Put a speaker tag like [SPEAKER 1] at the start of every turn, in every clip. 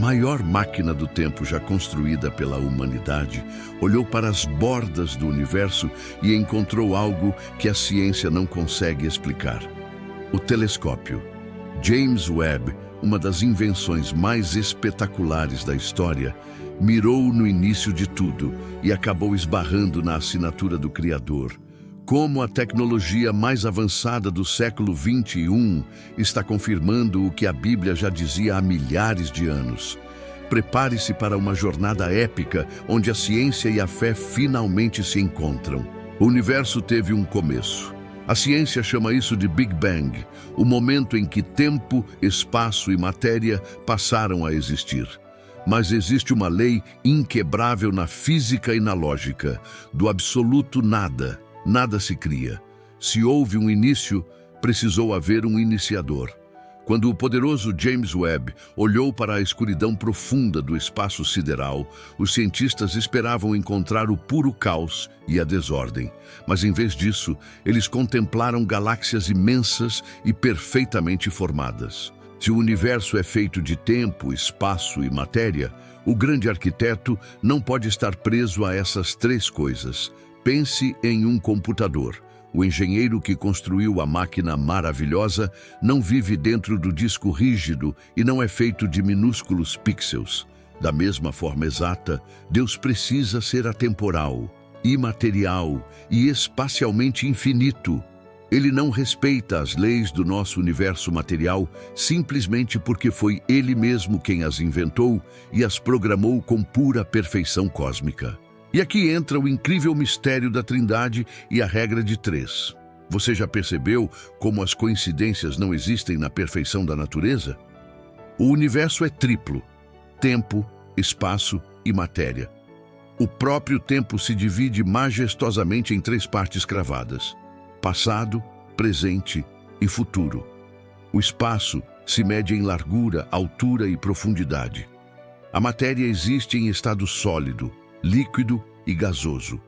[SPEAKER 1] maior máquina do tempo já construída pela humanidade, olhou para as bordas do universo e encontrou algo que a ciência não consegue explicar. O telescópio. James Webb, uma das invenções mais espetaculares da história, mirou no início de tudo e acabou esbarrando na assinatura do Criador. Como a tecnologia mais avançada do século XXI está confirmando o que a Bíblia já dizia há milhares de anos. Prepare-se para uma jornada épica onde a ciência e a fé finalmente se encontram. O universo teve um começo. A ciência chama isso de Big Bang, o momento em que tempo, espaço e matéria passaram a existir. Mas existe uma lei inquebrável na física e na lógica. Do absoluto nada, nada se cria. Se houve um início, precisou haver um iniciador. Quando o poderoso James Webb olhou para a escuridão profunda do espaço sideral, os cientistas esperavam encontrar o puro caos e a desordem. Mas em vez disso, eles contemplaram galáxias imensas e perfeitamente formadas. Se o universo é feito de tempo, espaço e matéria, o grande arquiteto não pode estar preso a essas três coisas. Pense em um computador. O engenheiro que construiu a máquina maravilhosa não vive dentro do disco rígido e não é feito de minúsculos pixels. Da mesma forma exata, Deus precisa ser atemporal, imaterial e espacialmente infinito. Ele não respeita as leis do nosso universo material simplesmente porque foi Ele mesmo quem as inventou e as programou com pura perfeição cósmica. E aqui entra o incrível mistério da Trindade e a regra de 3. Você já percebeu como as coincidências não existem na perfeição da natureza? O universo é triplo: tempo, espaço e matéria. O próprio tempo se divide majestosamente em 3 partes cravadas: passado, presente e futuro. O espaço se mede em largura, altura e profundidade. A matéria existe em estado sólido, líquido e gasoso.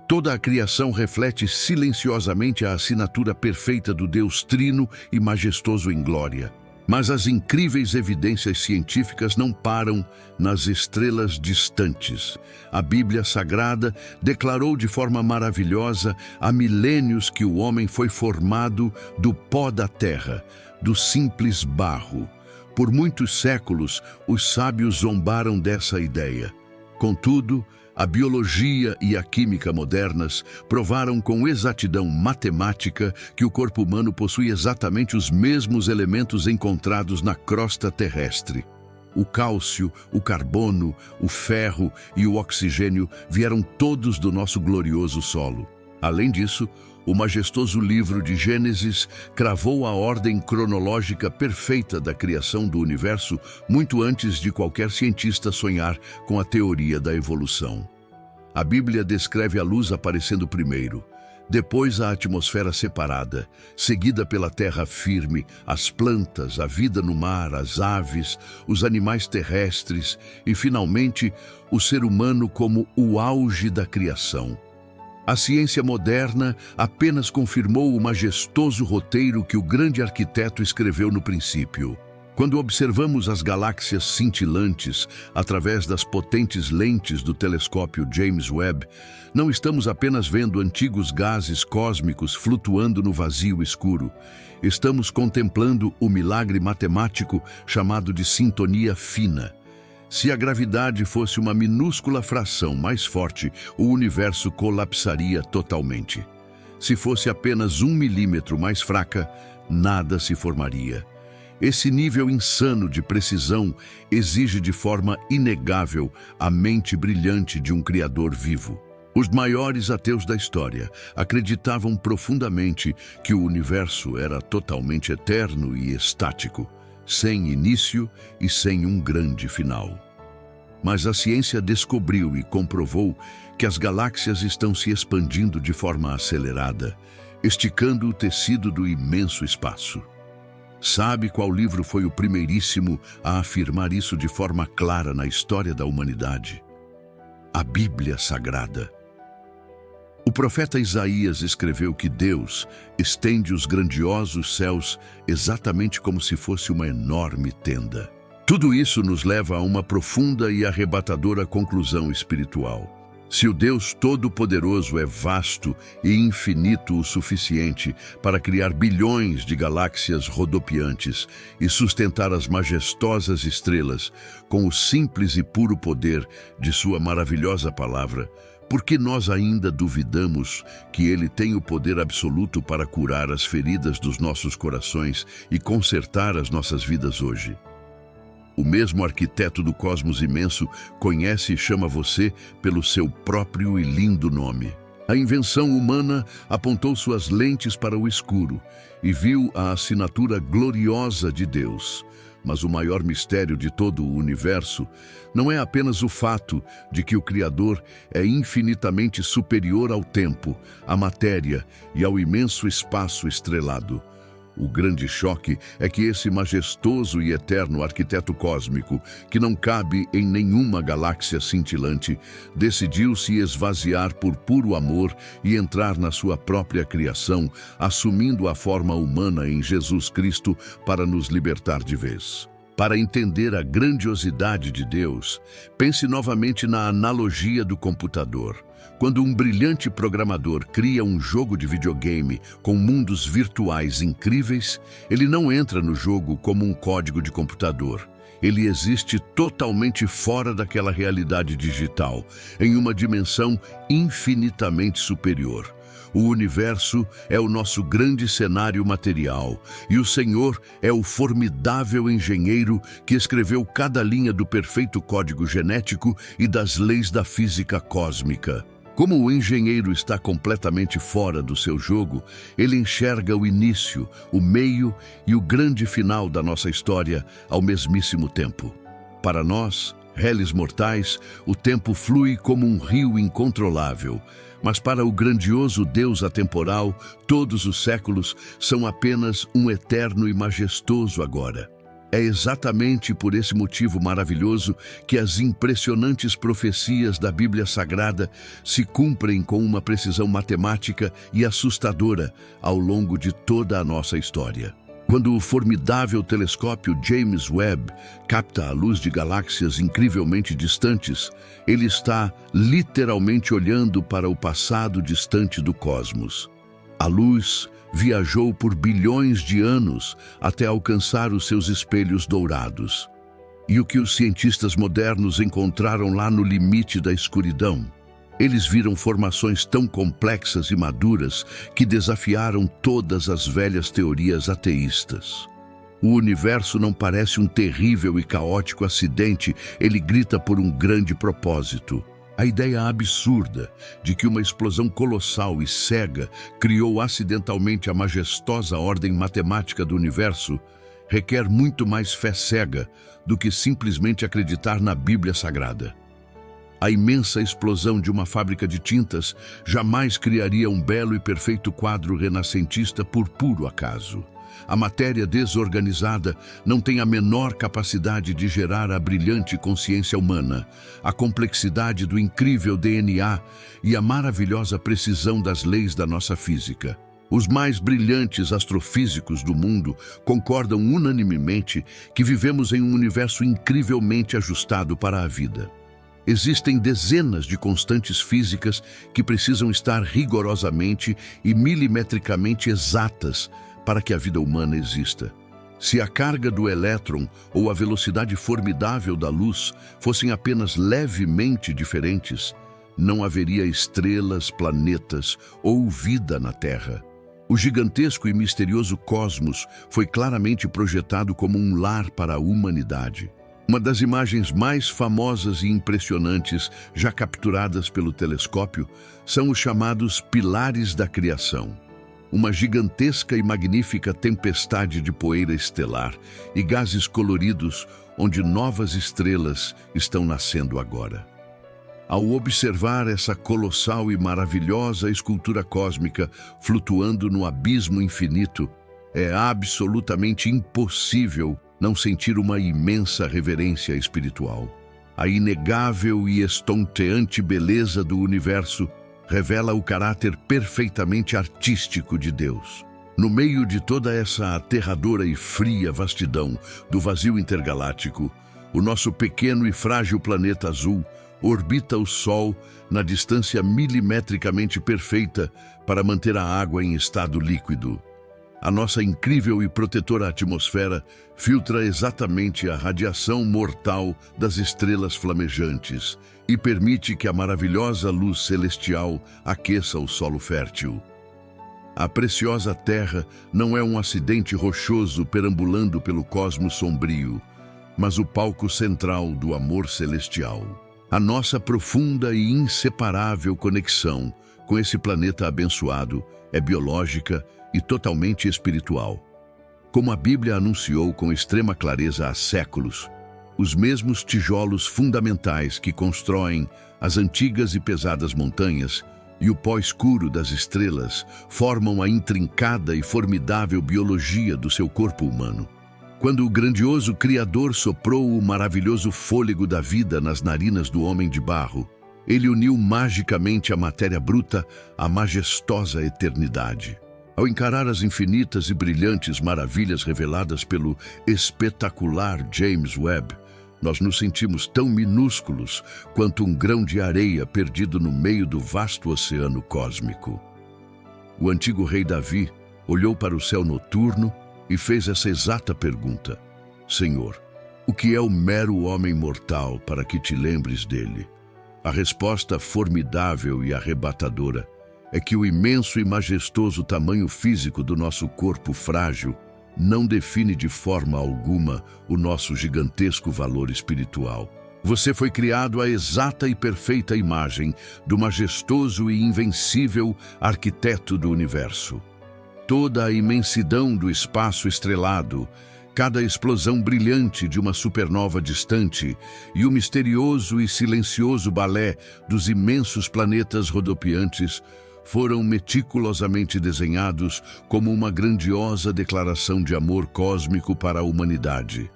[SPEAKER 1] Toda a criação reflete silenciosamente a assinatura perfeita do Deus Trino e majestoso em glória. Mas as incríveis evidências científicas não param nas estrelas distantes. A Bíblia Sagrada declarou de forma maravilhosa há milênios que o homem foi formado do pó da terra, do simples barro. Por muitos séculos, os sábios zombaram dessa ideia. Contudo, a biologia e a química modernas provaram com exatidão matemática que o corpo humano possui exatamente os mesmos elementos encontrados na crosta terrestre. O cálcio, o carbono, o ferro e o oxigênio vieram todos do nosso glorioso solo. Além disso, o majestoso livro de Gênesis cravou a ordem cronológica perfeita da criação do universo muito antes de qualquer cientista sonhar com a teoria da evolução. A Bíblia descreve a luz aparecendo primeiro, depois a atmosfera separada, seguida pela terra firme, as plantas, a vida no mar, as aves, os animais terrestres e, finalmente, o ser humano como o auge da criação. A ciência moderna apenas confirmou o majestoso roteiro que o grande arquiteto escreveu no princípio. Quando observamos as galáxias cintilantes através das potentes lentes do telescópio James Webb, não estamos apenas vendo antigos gases cósmicos flutuando no vazio escuro. Estamos contemplando o milagre matemático chamado de sintonia fina. Se a gravidade fosse uma minúscula fração mais forte, o universo colapsaria totalmente. Se fosse apenas 1 milímetro mais fraca, nada se formaria. Esse nível insano de precisão exige de forma inegável a mente brilhante de um Criador vivo. Os maiores ateus da história acreditavam profundamente que o universo era totalmente eterno e estático, sem início e sem um grande final. Mas a ciência descobriu e comprovou que as galáxias estão se expandindo de forma acelerada, esticando o tecido do imenso espaço. Sabe qual livro foi o primeiríssimo a afirmar isso de forma clara na história da humanidade? A Bíblia Sagrada. O profeta Isaías escreveu que Deus estende os grandiosos céus exatamente como se fosse uma enorme tenda. Tudo isso nos leva a uma profunda e arrebatadora conclusão espiritual. Se o Deus Todo-Poderoso é vasto e infinito o suficiente para criar bilhões de galáxias rodopiantes e sustentar as majestosas estrelas com o simples e puro poder de sua maravilhosa palavra, por que nós ainda duvidamos que Ele tem o poder absoluto para curar as feridas dos nossos corações e consertar as nossas vidas hoje? O mesmo arquiteto do cosmos imenso conhece e chama você pelo seu próprio e lindo nome. A invenção humana apontou suas lentes para o escuro e viu a assinatura gloriosa de Deus. Mas o maior mistério de todo o universo não é apenas o fato de que o Criador é infinitamente superior ao tempo, à matéria e ao imenso espaço estrelado. O grande choque é que esse majestoso e eterno arquiteto cósmico, que não cabe em nenhuma galáxia cintilante, decidiu se esvaziar por puro amor e entrar na sua própria criação, assumindo a forma humana em Jesus Cristo para nos libertar de vez. Para entender a grandiosidade de Deus, pense novamente na analogia do computador. Quando um brilhante programador cria um jogo de videogame com mundos virtuais incríveis, ele não entra no jogo como um código de computador. Ele existe totalmente fora daquela realidade digital, em uma dimensão infinitamente superior. O universo é o nosso grande cenário material, e o Senhor é o formidável engenheiro que escreveu cada linha do perfeito código genético e das leis da física cósmica. Como o engenheiro está completamente fora do seu jogo, ele enxerga o início, o meio e o grande final da nossa história ao mesmíssimo tempo. Para nós, réis mortais, o tempo flui como um rio incontrolável, mas para o grandioso Deus atemporal, todos os séculos são apenas um eterno e majestoso agora. É exatamente por esse motivo maravilhoso que as impressionantes profecias da Bíblia Sagrada se cumprem com uma precisão matemática e assustadora ao longo de toda a nossa história. Quando o formidável telescópio James Webb capta a luz de galáxias incrivelmente distantes, ele está literalmente olhando para o passado distante do cosmos. A luz viajou por bilhões de anos até alcançar os seus espelhos dourados. E o que os cientistas modernos encontraram lá no limite da escuridão? Eles viram formações tão complexas e maduras que desafiaram todas as velhas teorias ateístas. O universo não parece um terrível e caótico acidente, ele grita por um grande propósito. A ideia absurda de que uma explosão colossal e cega criou acidentalmente a majestosa ordem matemática do universo requer muito mais fé cega do que simplesmente acreditar na Bíblia Sagrada. A imensa explosão de uma fábrica de tintas jamais criaria um belo e perfeito quadro renascentista por puro acaso. A matéria desorganizada não tem a menor capacidade de gerar a brilhante consciência humana, a complexidade do incrível DNA e a maravilhosa precisão das leis da nossa física. Os mais brilhantes astrofísicos do mundo concordam unanimemente que vivemos em um universo incrivelmente ajustado para a vida. Existem dezenas de constantes físicas que precisam estar rigorosamente e milimetricamente exatas para que a vida humana exista. Se a carga do elétron ou a velocidade formidável da luz fossem apenas levemente diferentes, não haveria estrelas, planetas ou vida na Terra. O gigantesco e misterioso cosmos foi claramente projetado como um lar para a humanidade. Uma das imagens mais famosas e impressionantes já capturadas pelo telescópio são os chamados pilares da criação. Uma gigantesca e magnífica tempestade de poeira estelar e gases coloridos onde novas estrelas estão nascendo agora. Ao observar essa colossal e maravilhosa escultura cósmica flutuando no abismo infinito, é absolutamente impossível não sentir uma imensa reverência espiritual. A inegável e estonteante beleza do universo revela o caráter perfeitamente artístico de Deus. No meio de toda essa aterradora e fria vastidão do vazio intergaláctico, o nosso pequeno e frágil planeta azul orbita o Sol na distância milimetricamente perfeita para manter a água em estado líquido. A nossa incrível e protetora atmosfera filtra exatamente a radiação mortal das estrelas flamejantes e permite que a maravilhosa luz celestial aqueça o solo fértil. A preciosa Terra não é um acidente rochoso perambulando pelo cosmos sombrio, mas o palco central do amor celestial. A nossa profunda e inseparável conexão com esse planeta abençoado é biológica e totalmente espiritual. Como a Bíblia anunciou com extrema clareza há séculos, os mesmos tijolos fundamentais que constroem as antigas e pesadas montanhas e o pó escuro das estrelas formam a intrincada e formidável biologia do seu corpo humano. Quando o grandioso Criador soprou o maravilhoso fôlego da vida nas narinas do homem de barro, ele uniu magicamente a matéria bruta à majestosa eternidade. Ao encarar as infinitas e brilhantes maravilhas reveladas pelo espetacular James Webb, nós nos sentimos tão minúsculos quanto um grão de areia perdido no meio do vasto oceano cósmico. O antigo rei Davi olhou para o céu noturno e fez essa exata pergunta: Senhor, o que é o mero homem mortal para que te lembres dele? A resposta formidável e arrebatadora é que o imenso e majestoso tamanho físico do nosso corpo frágil não define de forma alguma o nosso gigantesco valor espiritual. Você foi criado à exata e perfeita imagem do majestoso e invencível arquiteto do universo. Toda a imensidão do espaço estrelado, cada explosão brilhante de uma supernova distante e o misterioso e silencioso balé dos imensos planetas rodopiantes foram meticulosamente desenhados como uma grandiosa declaração de amor cósmico para a humanidade.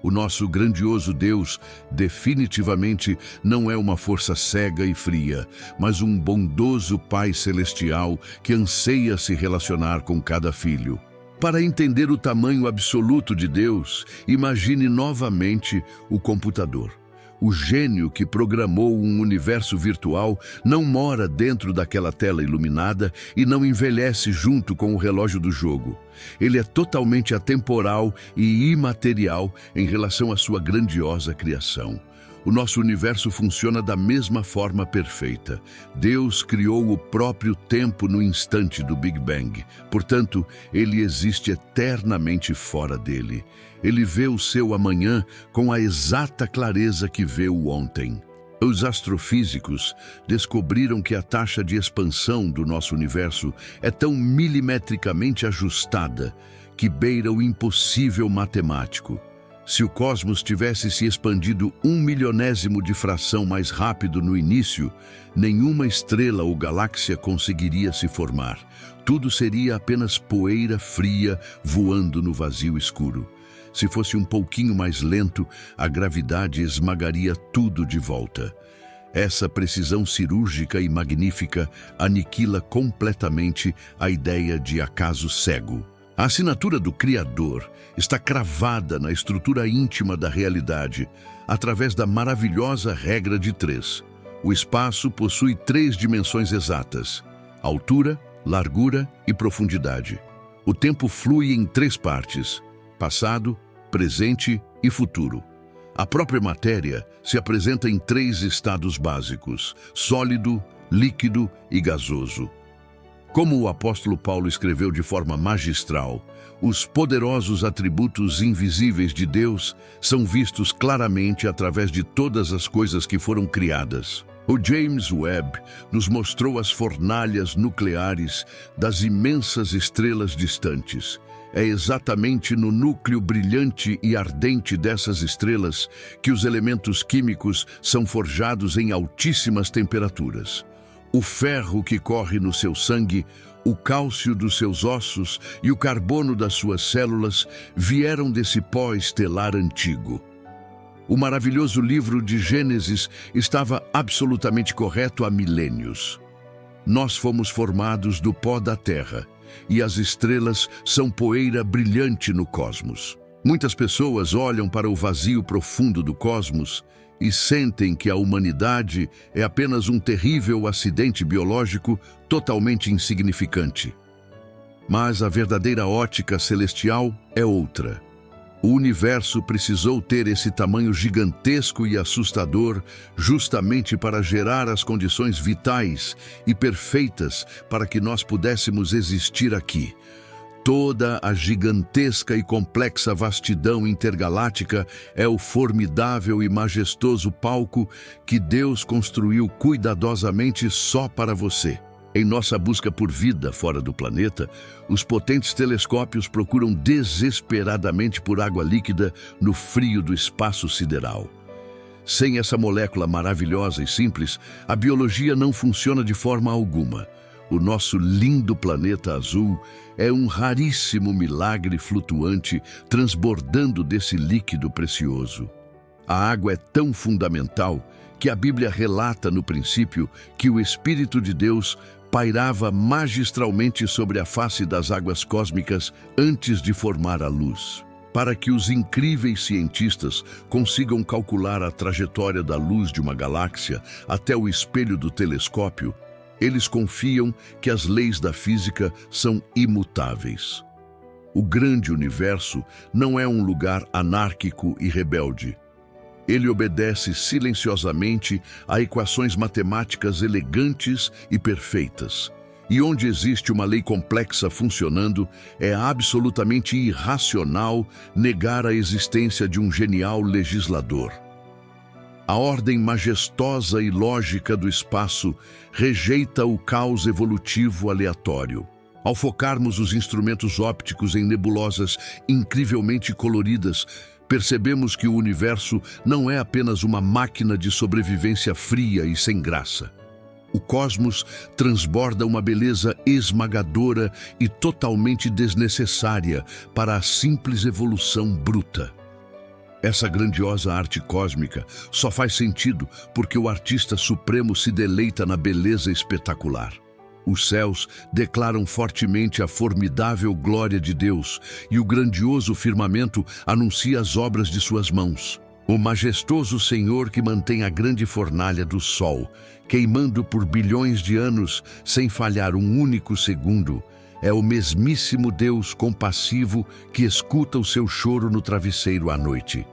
[SPEAKER 1] O nosso grandioso Deus definitivamente não é uma força cega e fria, mas um bondoso Pai Celestial que anseia se relacionar com cada filho. Para entender o tamanho absoluto de Deus, imagine novamente o computador. O gênio que programou um universo virtual não mora dentro daquela tela iluminada e não envelhece junto com o relógio do jogo. Ele é totalmente atemporal e imaterial em relação à sua grandiosa criação. O nosso universo funciona da mesma forma perfeita. Deus criou o próprio tempo no instante do Big Bang. Portanto, ele existe eternamente fora dele. Ele vê o seu amanhã com a exata clareza que vê o ontem. Os astrofísicos descobriram que a taxa de expansão do nosso universo é tão milimetricamente ajustada que beira o impossível matemático. Se o cosmos tivesse se expandido 1/1000º de fração mais rápido no início, nenhuma estrela ou galáxia conseguiria se formar. Tudo seria apenas poeira fria voando no vazio escuro. Se fosse um pouquinho mais lento, a gravidade esmagaria tudo de volta. Essa precisão cirúrgica e magnífica aniquila completamente a ideia de acaso cego. A assinatura do Criador está cravada na estrutura íntima da realidade, através da maravilhosa regra de 3. O espaço possui 3 dimensões exatas: altura, largura e profundidade. O tempo flui em 3 partes: passado, presente e futuro. A própria matéria se apresenta em 3 estados básicos: sólido, líquido e gasoso. Como o apóstolo Paulo escreveu de forma magistral, os poderosos atributos invisíveis de Deus são vistos claramente através de todas as coisas que foram criadas. O James Webb nos mostrou as fornalhas nucleares das imensas estrelas distantes. É exatamente no núcleo brilhante e ardente dessas estrelas que os elementos químicos são forjados em altíssimas temperaturas. O ferro que corre no seu sangue, o cálcio dos seus ossos e o carbono das suas células vieram desse pó estelar antigo. O maravilhoso livro de Gênesis estava absolutamente correto há milênios. Nós fomos formados do pó da terra e as estrelas são poeira brilhante no cosmos. Muitas pessoas olham para o vazio profundo do cosmos e sentem que a humanidade é apenas um terrível acidente biológico totalmente insignificante. Mas a verdadeira ótica celestial é outra. O universo precisou ter esse tamanho gigantesco e assustador justamente para gerar as condições vitais e perfeitas para que nós pudéssemos existir aqui. Toda a gigantesca e complexa vastidão intergaláctica é o formidável e majestoso palco que Deus construiu cuidadosamente só para você. Em nossa busca por vida fora do planeta, os potentes telescópios procuram desesperadamente por água líquida no frio do espaço sideral. Sem essa molécula maravilhosa e simples, a biologia não funciona de forma alguma. O nosso lindo planeta azul é um raríssimo milagre flutuante transbordando desse líquido precioso. A água é tão fundamental que a Bíblia relata no princípio que o Espírito de Deus pairava magistralmente sobre a face das águas cósmicas antes de formar a luz. Para que os incríveis cientistas consigam calcular a trajetória da luz de uma galáxia até o espelho do telescópio, eles confiam que as leis da física são imutáveis. O grande universo não é um lugar anárquico e rebelde. Ele obedece silenciosamente a equações matemáticas elegantes e perfeitas. E onde existe uma lei complexa funcionando, é absolutamente irracional negar a existência de um genial legislador. A ordem majestosa e lógica do espaço rejeita o caos evolutivo aleatório. Ao focarmos os instrumentos ópticos em nebulosas incrivelmente coloridas, percebemos que o universo não é apenas uma máquina de sobrevivência fria e sem graça. O cosmos transborda uma beleza esmagadora e totalmente desnecessária para a simples evolução bruta. Essa grandiosa arte cósmica só faz sentido porque o artista supremo se deleita na beleza espetacular. Os céus declaram fortemente a formidável glória de Deus e o grandioso firmamento anuncia as obras de suas mãos. O majestoso Senhor que mantém a grande fornalha do sol, queimando por bilhões de anos sem falhar um único segundo, é o mesmíssimo Deus compassivo que escuta o seu choro no travesseiro à noite.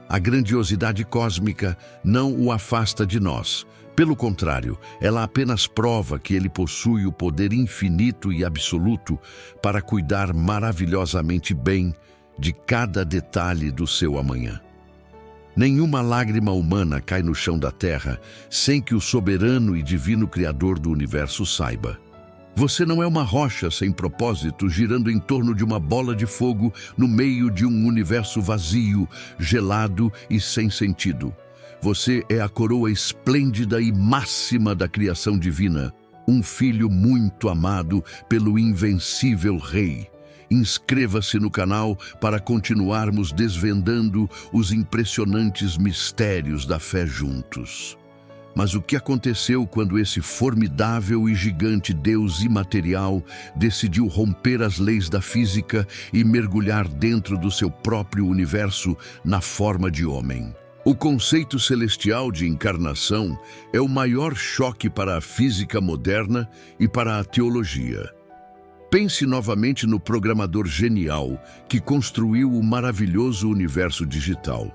[SPEAKER 1] A grandiosidade cósmica não o afasta de nós. Pelo contrário, ela apenas prova que ele possui o poder infinito e absoluto para cuidar maravilhosamente bem de cada detalhe do seu amanhã. Nenhuma lágrima humana cai no chão da terra sem que o soberano e divino Criador do universo saiba. Você não é uma rocha sem propósito girando em torno de uma bola de fogo no meio de um universo vazio, gelado e sem sentido. Você é a coroa esplêndida e máxima da criação divina, um filho muito amado pelo invencível Rei. Inscreva-se no canal para continuarmos desvendando os impressionantes mistérios da fé juntos. Mas o que aconteceu quando esse formidável e gigante Deus imaterial decidiu romper as leis da física e mergulhar dentro do seu próprio universo na forma de homem? O conceito celestial de encarnação é o maior choque para a física moderna e para a teologia. Pense novamente no programador genial que construiu o maravilhoso universo digital.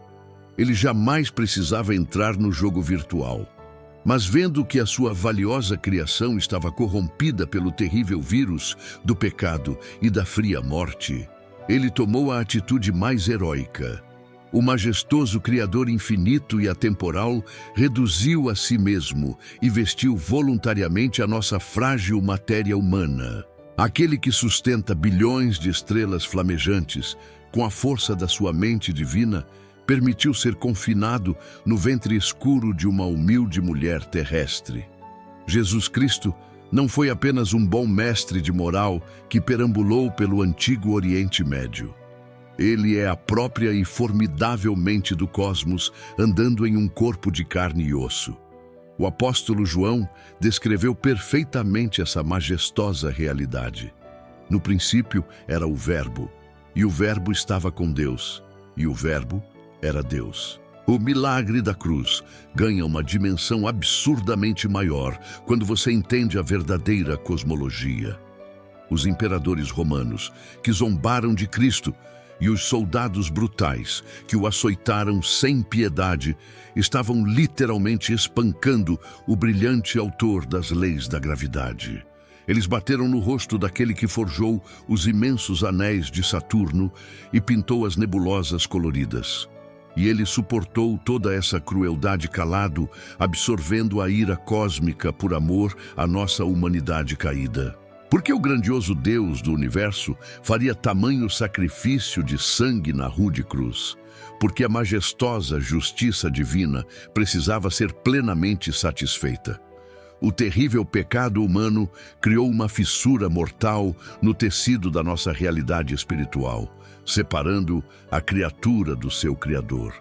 [SPEAKER 1] Ele jamais precisava entrar no jogo virtual. Mas vendo que a sua valiosa criação estava corrompida pelo terrível vírus do pecado e da fria morte, ele tomou a atitude mais heróica. O majestoso Criador infinito e atemporal reduziu a si mesmo e vestiu voluntariamente a nossa frágil matéria humana. Aquele que sustenta bilhões de estrelas flamejantes com a força da sua mente divina, permitiu ser confinado no ventre escuro de uma humilde mulher terrestre. Jesus Cristo não foi apenas um bom mestre de moral que perambulou pelo antigo Oriente Médio. Ele é a própria e formidável mente do cosmos, andando em um corpo de carne e osso. O apóstolo João descreveu perfeitamente essa majestosa realidade. No princípio era o Verbo, e o Verbo estava com Deus, e o Verbo era Deus. O milagre da cruz ganha uma dimensão absurdamente maior quando você entende a verdadeira cosmologia. Os imperadores romanos, que zombaram de Cristo, e os soldados brutais, que o açoitaram sem piedade, estavam literalmente espancando o brilhante autor das leis da gravidade. Eles bateram no rosto daquele que forjou os imensos anéis de Saturno e pintou as nebulosas coloridas. E ele suportou toda essa crueldade calado, absorvendo a ira cósmica por amor à nossa humanidade caída. Por que o grandioso Deus do universo faria tamanho sacrifício de sangue na rude cruz? Porque a majestosa justiça divina precisava ser plenamente satisfeita. O terrível pecado humano criou uma fissura mortal no tecido da nossa realidade espiritual, separando a criatura do seu Criador.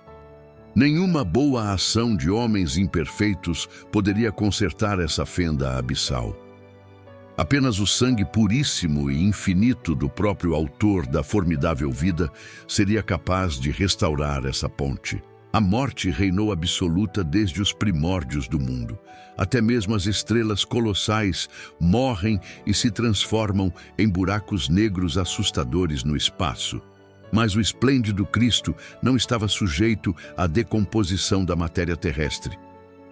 [SPEAKER 1] Nenhuma boa ação de homens imperfeitos poderia consertar essa fenda abissal. Apenas o sangue puríssimo e infinito do próprio autor da formidável vida seria capaz de restaurar essa ponte. A morte reinou absoluta desde os primórdios do mundo. Até mesmo as estrelas colossais morrem e se transformam em buracos negros assustadores no espaço. Mas o esplêndido Cristo não estava sujeito à decomposição da matéria terrestre.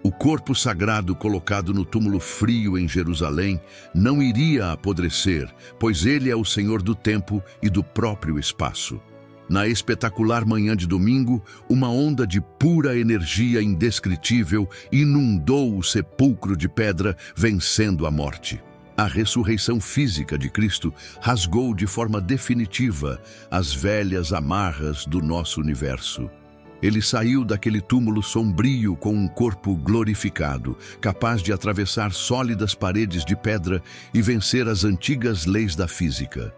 [SPEAKER 1] O corpo sagrado colocado no túmulo frio em Jerusalém não iria apodrecer, pois ele é o Senhor do tempo e do próprio espaço. Na espetacular manhã de domingo, uma onda de pura energia indescritível inundou o sepulcro de pedra, vencendo a morte. A ressurreição física de Cristo rasgou de forma definitiva as velhas amarras do nosso universo. Ele saiu daquele túmulo sombrio com um corpo glorificado, capaz de atravessar sólidas paredes de pedra e vencer as antigas leis da física.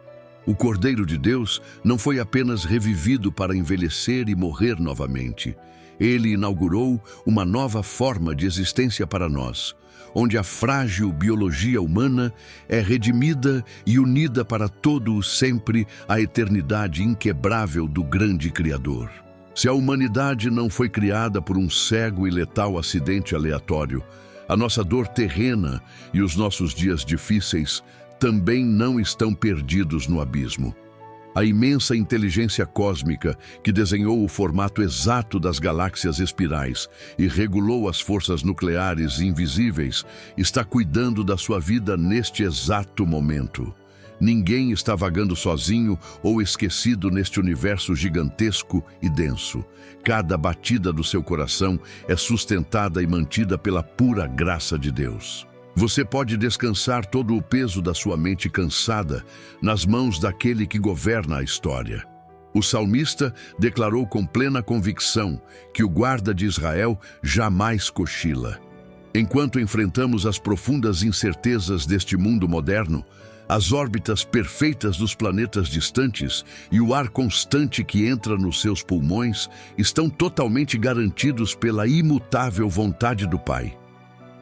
[SPEAKER 1] O Cordeiro de Deus não foi apenas revivido para envelhecer e morrer novamente. Ele inaugurou uma nova forma de existência para nós, onde a frágil biologia humana é redimida e unida para todo o sempre à eternidade inquebrável do grande Criador. Se a humanidade não foi criada por um cego e letal acidente aleatório, a nossa dor terrena e os nossos dias difíceis também não estão perdidos no abismo. A imensa inteligência cósmica que desenhou o formato exato das galáxias espirais e regulou as forças nucleares invisíveis está cuidando da sua vida neste exato momento. Ninguém está vagando sozinho ou esquecido neste universo gigantesco e denso. Cada batida do seu coração é sustentada e mantida pela pura graça de Deus. Você pode descansar todo o peso da sua mente cansada nas mãos daquele que governa a história. O salmista declarou com plena convicção que o guarda de Israel jamais cochila. Enquanto enfrentamos as profundas incertezas deste mundo moderno, as órbitas perfeitas dos planetas distantes e o ar constante que entra nos seus pulmões estão totalmente garantidos pela imutável vontade do Pai.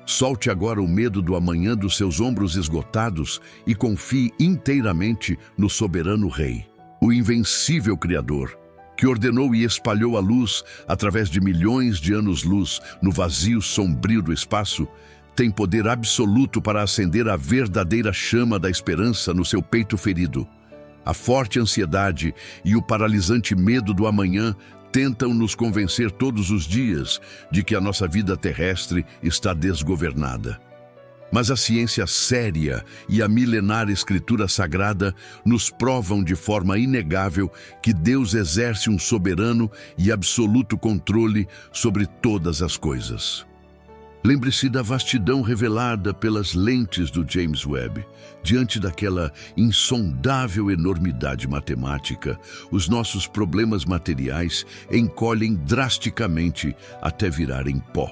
[SPEAKER 1] Solte agora o medo do amanhã dos seus ombros esgotados e confie inteiramente no soberano Rei, o invencível Criador, que ordenou e espalhou a luz através de milhões de anos-luz no vazio sombrio do espaço, tem poder absoluto para acender a verdadeira chama da esperança no seu peito ferido. A forte ansiedade e o paralisante medo do amanhã tentam nos convencer todos os dias de que a nossa vida terrestre está desgovernada. Mas a ciência séria e a milenar Escritura Sagrada nos provam de forma inegável que Deus exerce um soberano e absoluto controle sobre todas as coisas. Lembre-se da vastidão revelada pelas lentes do James Webb. Diante daquela insondável enormidade matemática, os nossos problemas materiais encolhem drasticamente até virarem pó.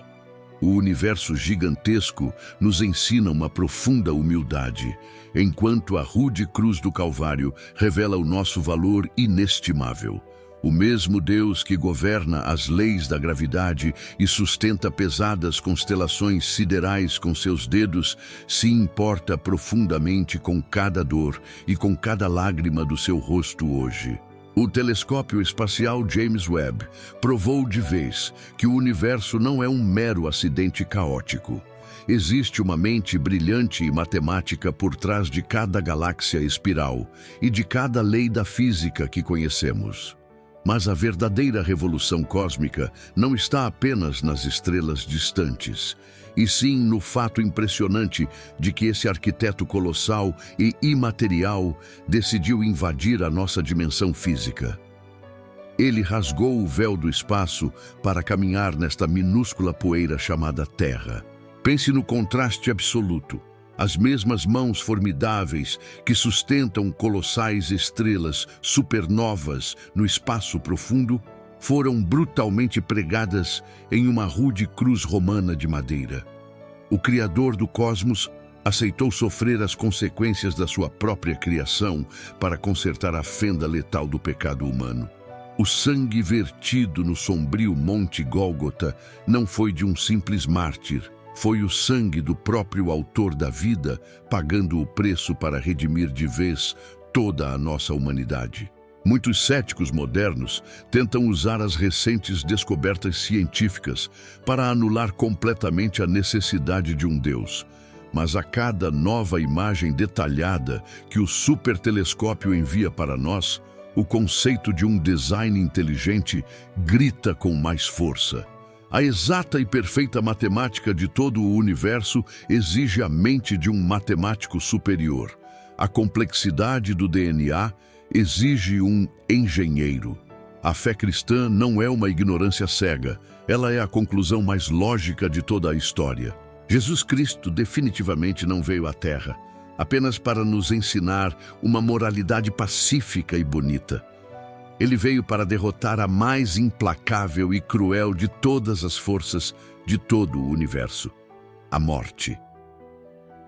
[SPEAKER 1] O universo gigantesco nos ensina uma profunda humildade, enquanto a rude cruz do Calvário revela o nosso valor inestimável. O mesmo Deus que governa as leis da gravidade e sustenta pesadas constelações siderais com seus dedos, se importa profundamente com cada dor e com cada lágrima do seu rosto hoje. O telescópio espacial James Webb provou de vez que o universo não é um mero acidente caótico. Existe uma mente brilhante e matemática por trás de cada galáxia espiral e de cada lei da física que conhecemos. Mas a verdadeira revolução cósmica não está apenas nas estrelas distantes, e sim no fato impressionante de que esse arquiteto colossal e imaterial decidiu invadir a nossa dimensão física. Ele rasgou o véu do espaço para caminhar nesta minúscula poeira chamada Terra. Pense no contraste absoluto. As mesmas mãos formidáveis que sustentam colossais estrelas supernovas no espaço profundo foram brutalmente pregadas em uma rude cruz romana de madeira. O Criador do cosmos aceitou sofrer as consequências da sua própria criação para consertar a fenda letal do pecado humano. O sangue vertido no sombrio Monte Gólgota não foi de um simples mártir. Foi o sangue do próprio autor da vida, pagando o preço para redimir de vez toda a nossa humanidade. Muitos céticos modernos tentam usar as recentes descobertas científicas para anular completamente a necessidade de um Deus. Mas a cada nova imagem detalhada que o supertelescópio envia para nós, o conceito de um design inteligente grita com mais força. A exata e perfeita matemática de todo o universo exige a mente de um matemático superior. A complexidade do DNA exige um engenheiro. A fé cristã não é uma ignorância cega, ela é a conclusão mais lógica de toda a história. Jesus Cristo definitivamente não veio à Terra apenas para nos ensinar uma moralidade pacífica e bonita. Ele veio para derrotar a mais implacável e cruel de todas as forças de todo o universo, a morte.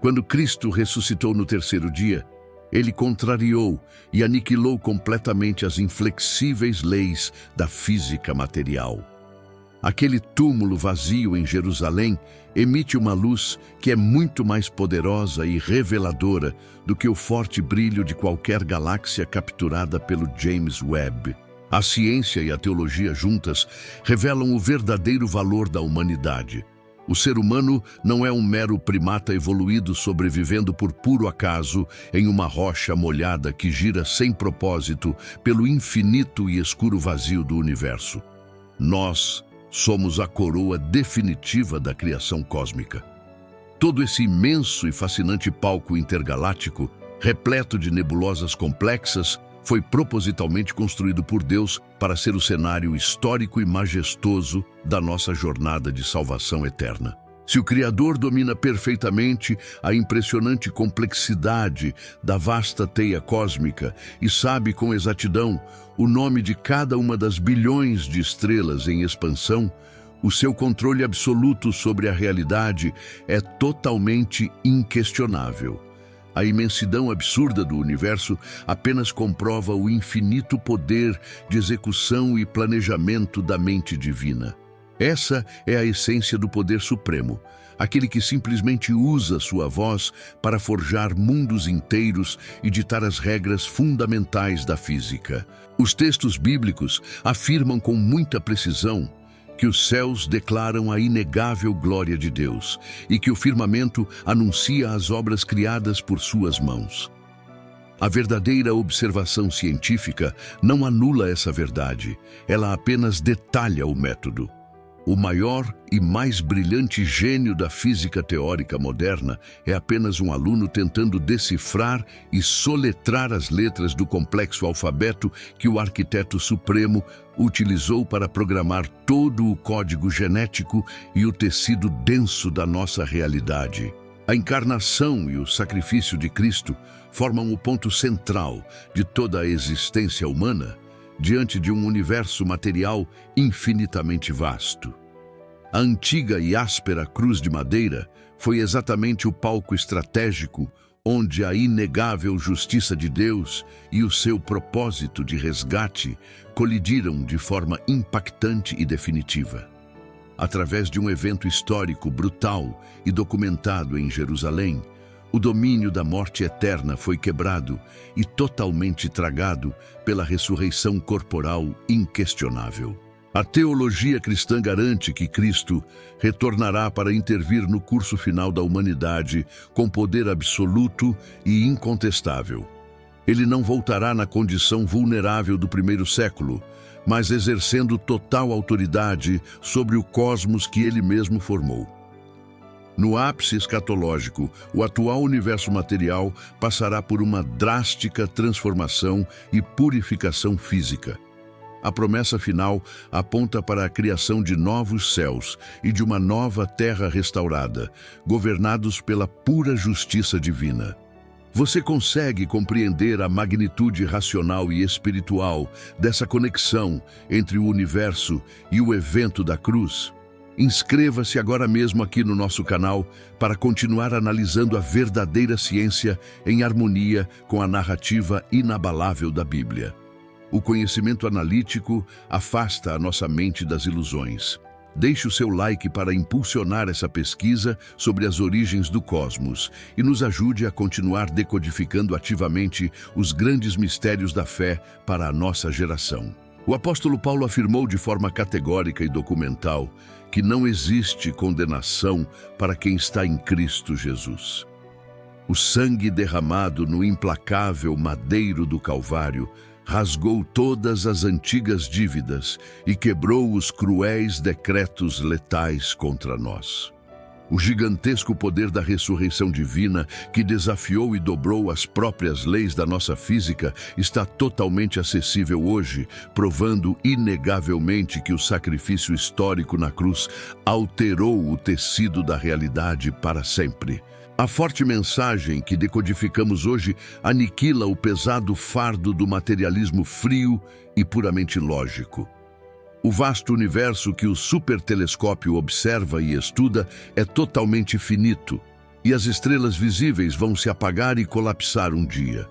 [SPEAKER 1] Quando Cristo ressuscitou no terceiro dia, ele contrariou e aniquilou completamente as inflexíveis leis da física material. Aquele túmulo vazio em Jerusalém emite uma luz que é muito mais poderosa e reveladora do que o forte brilho de qualquer galáxia capturada pelo James Webb. A ciência e a teologia juntas revelam o verdadeiro valor da humanidade. O ser humano não é um mero primata evoluído sobrevivendo por puro acaso em uma rocha molhada que gira sem propósito pelo infinito e escuro vazio do universo. Nós somos a coroa definitiva da criação cósmica. Todo esse imenso e fascinante palco intergaláctico, repleto de nebulosas complexas, foi propositalmente construído por Deus para ser o cenário histórico e majestoso da nossa jornada de salvação eterna. Se o Criador domina perfeitamente a impressionante complexidade da vasta teia cósmica e sabe com exatidão o nome de cada uma das bilhões de estrelas em expansão, o seu controle absoluto sobre a realidade é totalmente inquestionável. A imensidão absurda do universo apenas comprova o infinito poder de execução e planejamento da mente divina. Essa é a essência do poder supremo, aquele que simplesmente usa sua voz para forjar mundos inteiros e ditar as regras fundamentais da física. Os textos bíblicos afirmam com muita precisão que os céus declaram a inegável glória de Deus e que o firmamento anuncia as obras criadas por suas mãos. A verdadeira observação científica não anula essa verdade, ela apenas detalha o método. O maior e mais brilhante gênio da física teórica moderna é apenas um aluno tentando decifrar e soletrar as letras do complexo alfabeto que o arquiteto supremo utilizou para programar todo o código genético e o tecido denso da nossa realidade. A encarnação e o sacrifício de Cristo formam o ponto central de toda a existência humana, diante de um universo material infinitamente vasto. A antiga e áspera cruz de madeira foi exatamente o palco estratégico onde a inegável justiça de Deus e o seu propósito de resgate colidiram de forma impactante e definitiva. Através de um evento histórico brutal e documentado em Jerusalém, o domínio da morte eterna foi quebrado e totalmente tragado pela ressurreição corporal inquestionável. A teologia cristã garante que Cristo retornará para intervir no curso final da humanidade com poder absoluto e incontestável. Ele não voltará na condição vulnerável do primeiro século, mas exercendo total autoridade sobre o cosmos que ele mesmo formou. No ápice escatológico, o atual universo material passará por uma drástica transformação e purificação física. A promessa final aponta para a criação de novos céus e de uma nova terra restaurada, governados pela pura justiça divina. Você consegue compreender a magnitude racional e espiritual dessa conexão entre o universo e o evento da cruz? Inscreva-se agora mesmo aqui no nosso canal para continuar analisando a verdadeira ciência em harmonia com a narrativa inabalável da Bíblia. O conhecimento analítico afasta a nossa mente das ilusões. Deixe o seu like para impulsionar essa pesquisa sobre as origens do cosmos e nos ajude a continuar decodificando ativamente os grandes mistérios da fé para a nossa geração. O apóstolo Paulo afirmou de forma categórica e documental que não existe condenação para quem está em Cristo Jesus. O sangue derramado no implacável madeiro do Calvário rasgou todas as antigas dívidas e quebrou os cruéis decretos letais contra nós. O gigantesco poder da ressurreição divina, que desafiou e dobrou as próprias leis da nossa física, está totalmente acessível hoje, provando inegavelmente que o sacrifício histórico na cruz alterou o tecido da realidade para sempre. A forte mensagem que decodificamos hoje aniquila o pesado fardo do materialismo frio e puramente lógico. O vasto universo que o supertelescópio observa e estuda é totalmente finito, e as estrelas visíveis vão se apagar e colapsar um dia.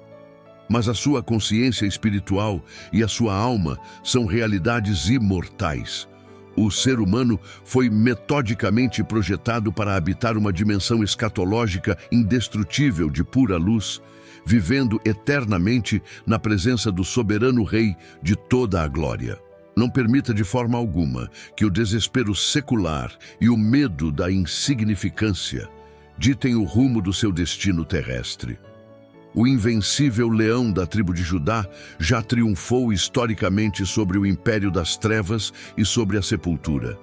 [SPEAKER 1] Mas a sua consciência espiritual e a sua alma são realidades imortais. O ser humano foi metodicamente projetado para habitar uma dimensão escatológica indestrutível de pura luz, vivendo eternamente na presença do soberano Rei de toda a glória. Não permita de forma alguma que o desespero secular e o medo da insignificância ditem o rumo do seu destino terrestre. O invencível leão da tribo de Judá já triunfou historicamente sobre o império das trevas e sobre a sepultura.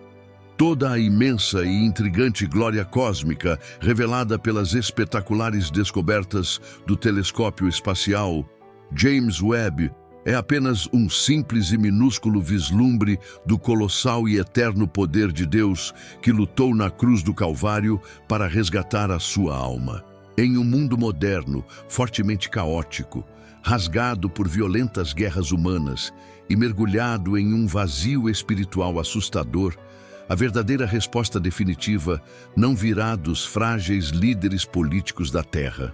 [SPEAKER 1] Toda a imensa e intrigante glória cósmica revelada pelas espetaculares descobertas do telescópio espacial James Webb é apenas um simples e minúsculo vislumbre do colossal e eterno poder de Deus que lutou na cruz do Calvário para resgatar a sua alma. Em um mundo moderno, fortemente caótico, rasgado por violentas guerras humanas e mergulhado em um vazio espiritual assustador, a verdadeira resposta definitiva não virá dos frágeis líderes políticos da Terra.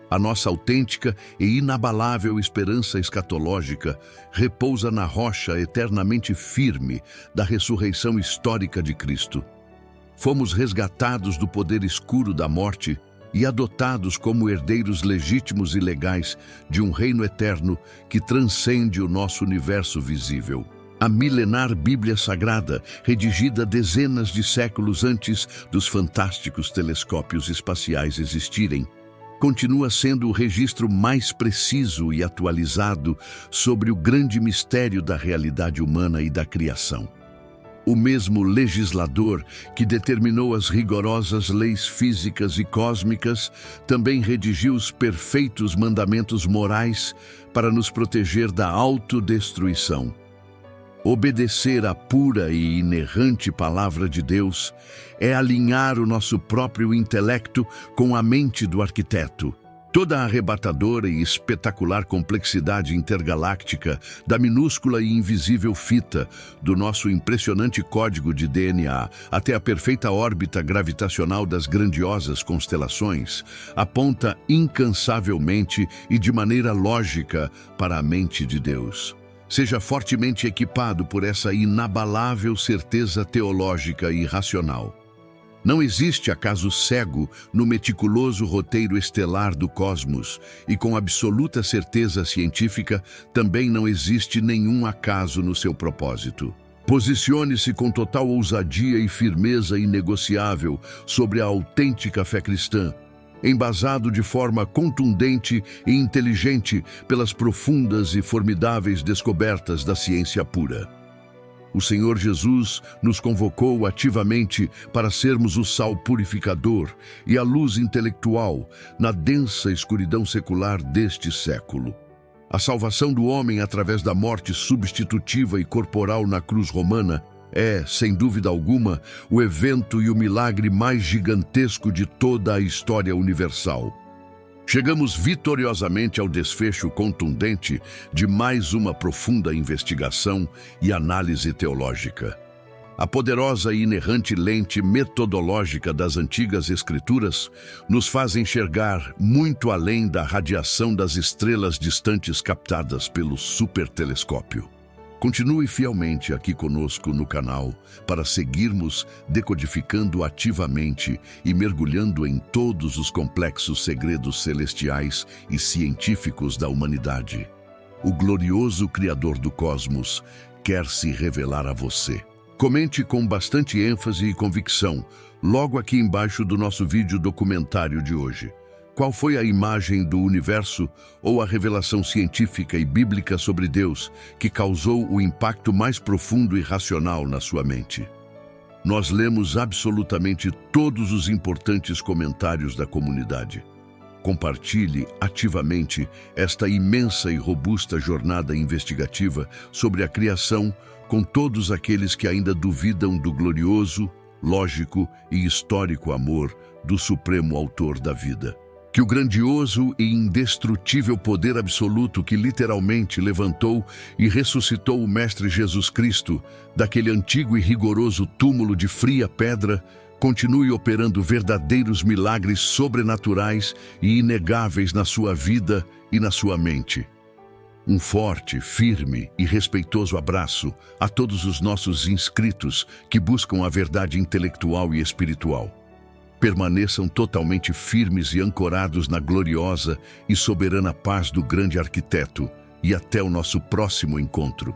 [SPEAKER 1] A nossa autêntica e inabalável esperança escatológica repousa na rocha eternamente firme da ressurreição histórica de Cristo. Fomos resgatados do poder escuro da morte e adotados como herdeiros legítimos e legais de um reino eterno que transcende o nosso universo visível. A milenar Bíblia Sagrada, redigida dezenas de séculos antes dos fantásticos telescópios espaciais existirem, continua sendo o registro mais preciso e atualizado sobre o grande mistério da realidade humana e da criação. O mesmo legislador que determinou as rigorosas leis físicas e cósmicas também redigiu os perfeitos mandamentos morais para nos proteger da autodestruição. Obedecer à pura e inerrante palavra de Deus é alinhar o nosso próprio intelecto com a mente do arquiteto, Toda a arrebatadora e espetacular complexidade intergaláctica da minúscula e invisível fita do nosso impressionante código de DNA até a perfeita órbita gravitacional das grandiosas constelações aponta incansavelmente e de maneira lógica para a mente de Deus. Seja fortemente equipado por essa inabalável certeza teológica e racional. Não existe acaso cego no meticuloso roteiro estelar do cosmos, e com absoluta certeza científica, também não existe nenhum acaso no seu propósito. Posicione-se com total ousadia e firmeza inegociável sobre a autêntica fé cristã, embasado de forma contundente e inteligente pelas profundas e formidáveis descobertas da ciência pura. O Senhor Jesus nos convocou ativamente para sermos o sal purificador e a luz intelectual na densa escuridão secular deste século. A salvação do homem através da morte substitutiva e corporal na cruz romana é, sem dúvida alguma, o evento e o milagre mais gigantesco de toda a história universal. Chegamos vitoriosamente ao desfecho contundente de mais uma profunda investigação e análise teológica. A poderosa e inerrante lente metodológica das antigas escrituras nos faz enxergar muito além da radiação das estrelas distantes captadas pelo supertelescópio. Continue fielmente aqui conosco no canal para seguirmos decodificando ativamente e mergulhando em todos os complexos segredos celestiais e científicos da humanidade. O glorioso Criador do cosmos quer se revelar a você. Comente com bastante ênfase e convicção, logo aqui embaixo do nosso vídeo documentário de hoje. Qual foi a imagem do universo ou a revelação científica e bíblica sobre Deus que causou o impacto mais profundo e racional na sua mente? Nós lemos absolutamente todos os importantes comentários da comunidade. Compartilhe ativamente esta imensa e robusta jornada investigativa sobre a criação com todos aqueles que ainda duvidam do glorioso, lógico e histórico amor do Supremo Autor da vida. Que o grandioso e indestrutível poder absoluto que literalmente levantou e ressuscitou o Mestre Jesus Cristo daquele antigo e rigoroso túmulo de fria pedra continue operando verdadeiros milagres sobrenaturais e inegáveis na sua vida e na sua mente. Um forte, firme e respeitoso abraço a todos os nossos inscritos que buscam a verdade intelectual e espiritual. Permaneçam totalmente firmes e ancorados na gloriosa e soberana paz do grande arquiteto, e até o nosso próximo encontro.